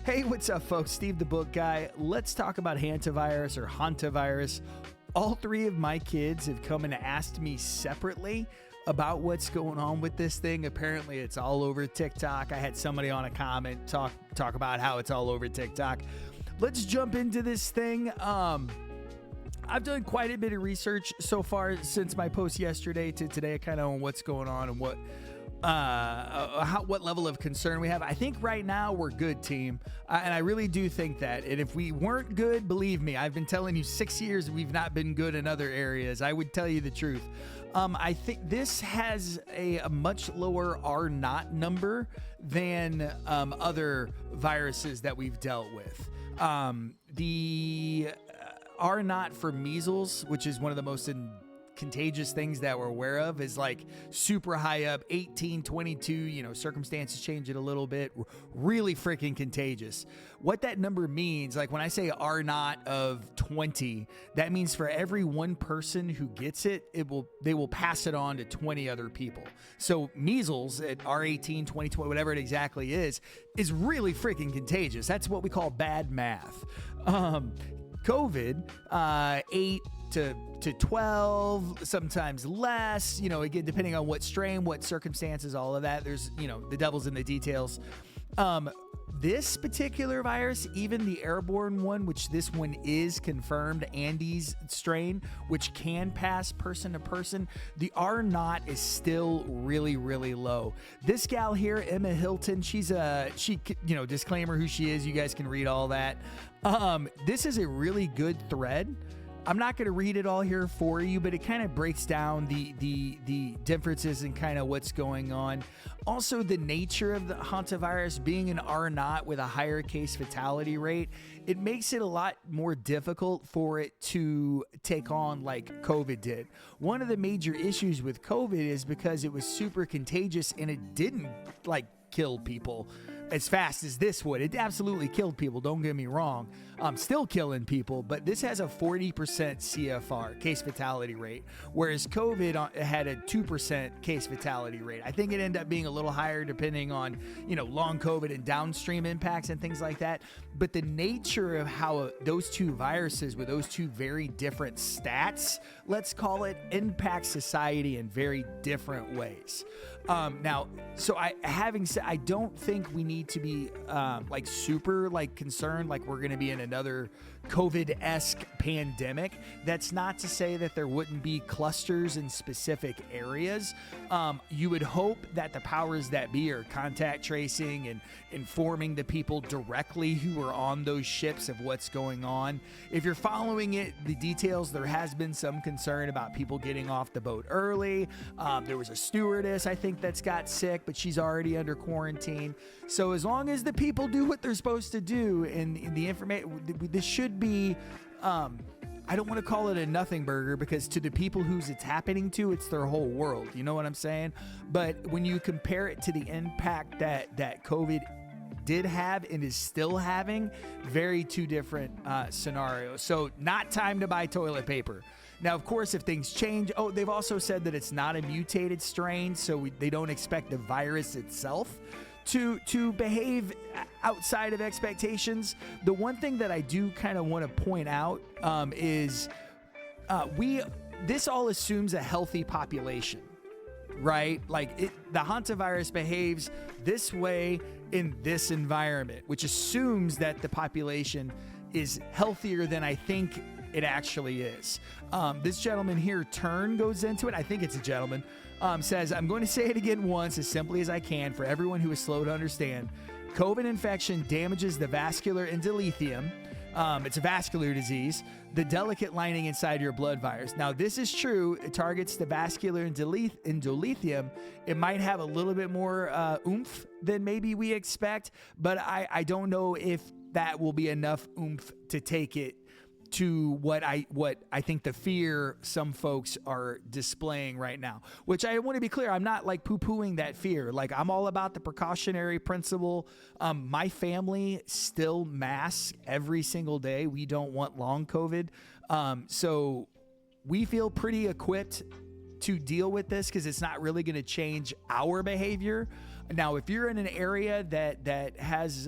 Hey, what's up, folks? Steve the Book Guy. Let's talk about Hantavirus or Hantavirus. All three of my kids have come and asked me separately about what's going on with this thing. Apparently, it's all over TikTok. I had somebody on a comment talk about how it's all over TikTok. Let's jump into this thing. I've done quite a bit of research so far since my post yesterday to today, kind of on what's going on and what level of concern we have. I think right now we're good, team, and I really do think that. And if we weren't good, believe me, I've been telling you 6 years we've not been good in other areas. I would tell you the truth. I think this has a much lower R0 number than other viruses that we've dealt with. The R0 for measles, which is one of the most contagious things that we're aware of, is like super high up, 18, 22, circumstances change it a little bit, really freaking contagious. What that number means, like when I say R0 of 20, that means for every one person who gets it, they will pass it on to 20 other people. So measles at R18, 20, whatever it exactly is really freaking contagious. That's what we call bad math. COVID, 8 to 12, sometimes less, again, depending on what strain, what circumstances, all of that. There's, the devil's in the details. This particular virus, even the airborne one, which this one is confirmed, Andes strain, which can pass person to person, the R0 is still really, really low. This gal here, Emma Hilton, she, disclaimer who she is, you guys can read all that. This is a really good thread. I'm not going to read it all here for you, but it kind of breaks down the differences and kind of what's going on. Also, the nature of the hantavirus being an R0 with a higher case fatality rate, it makes it a lot more difficult for it to take on like COVID did. One of the major issues with COVID is because it was super contagious and it didn't kill people as fast as this would. It absolutely killed people, don't get me wrong. Still killing people, but this has a 40% CFR, case fatality rate, whereas COVID had a 2% case fatality rate. I think it ended up being a little higher depending on, long COVID and downstream impacts and things like that. But the nature of how those two viruses with those two very different stats, let's call it, impact society in very different ways. Having said, I don't think we need to be super concerned like we're going to be in another COVID-esque pandemic. That's not to say that there wouldn't be clusters in specific areas. You would hope that the powers that be are contact tracing and informing the people directly who are on those ships of what's going on. If you're following the details, there has been some concern about people getting off the boat early. There was a stewardess, I think, that's got sick, but she's already under quarantine. So as long as the people do what they're supposed to do, and the information, this should be, I don't want to call it a nothing burger, because to the people who's it's happening to, it's their whole world. You know what I'm saying? But when you compare it to the impact that COVID did have and is still having, very two different scenarios. So not time to buy toilet paper. Now, of course, if things change, they've also said that it's not a mutated strain, so they don't expect the virus itself to behave outside of expectations. The one thing that I do kind of want to point out is this all assumes a healthy population, right? The hantavirus behaves this way in this environment, which assumes that the population is healthier than I think it actually is. This gentleman here, Turn, goes into it. I think it's a gentleman. Says, I'm going to say it again once as simply as I can for everyone who is slow to understand. COVID infection damages the vascular endothelium. It's a vascular disease, the delicate lining inside your blood virus. Now, this is true. It targets the vascular endothelium. It might have a little bit more oomph than maybe we expect, but I don't know if that will be enough oomph to take it to what I think the fear some folks are displaying right now, which I want to be clear, I'm not poo-pooing that fear. I'm all about the precautionary principle. My family still masks every single day. We don't want long COVID. So we feel pretty equipped to deal with this because it's not really going to change our behavior. Now, if you're in an area that has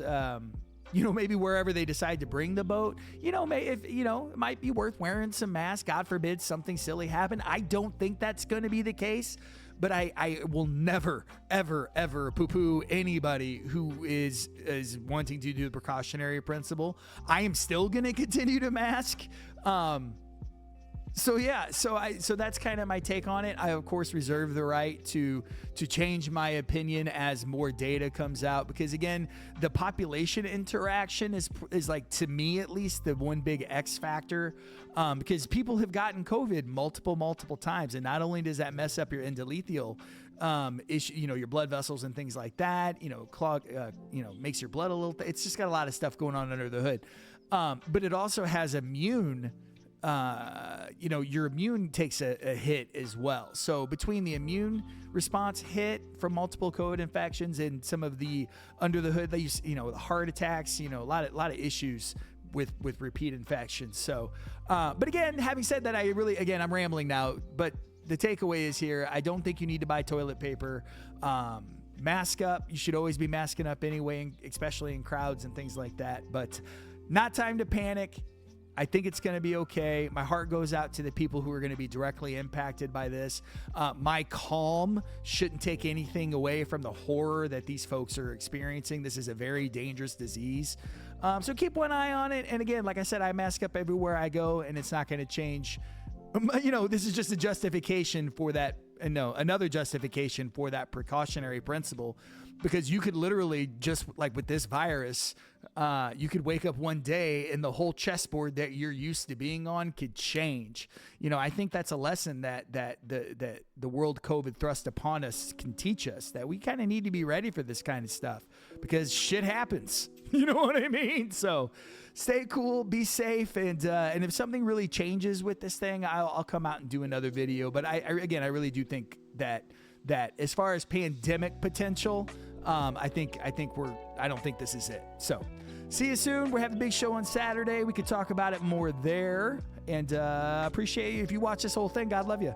maybe wherever they decide to bring the boat, if it might be worth wearing some masks. God forbid something silly happen. I don't think that's going to be the case, but I will never, ever, ever poo-poo anybody who is wanting to do the precautionary principle. I am still going to continue to mask. So that's kind of my take on it. I of course reserve the right to change my opinion as more data comes out, because again, the population interaction is like, to me at least, the one big X factor, because people have gotten COVID multiple times, and not only does that mess up your endothelial issue, your blood vessels and things like that, clog, makes your blood a little. It's just got a lot of stuff going on under the hood, but it also has immune. Your immune takes a hit as well. So between the immune response hit from multiple COVID infections and some of the under the hood, the heart attacks, a lot of issues with repeat infections. So, but again, having said that, I'm rambling now, but the takeaway is here. I don't think you need to buy toilet paper. Mask up. You should always be masking up anyway, especially in crowds and things like that, but not time to panic. I think it's going to be okay. My heart goes out to the people who are going to be directly impacted by this. My calm shouldn't take anything away from the horror that these folks are experiencing. This is a very dangerous disease. So keep one eye on it. And again, like I said, I mask up everywhere I go, and it's not going to change. This is just a justification for that. And no, another justification for that precautionary principle, because you could literally, just like with this virus, you could wake up one day and the whole chessboard that you're used to being on could change. I think that's a lesson that the world COVID thrust upon us can teach us, that we kind of need to be ready for this kind of stuff, because shit happens. You know what I mean? So stay cool, be safe, and if something really changes with this thing, I'll come out and do another video. But I really do think that as far as pandemic potential, I don't think this is it. So see you soon. We're having a big show on Saturday. We could talk about it more there, and appreciate you if you watch this whole thing. God love you.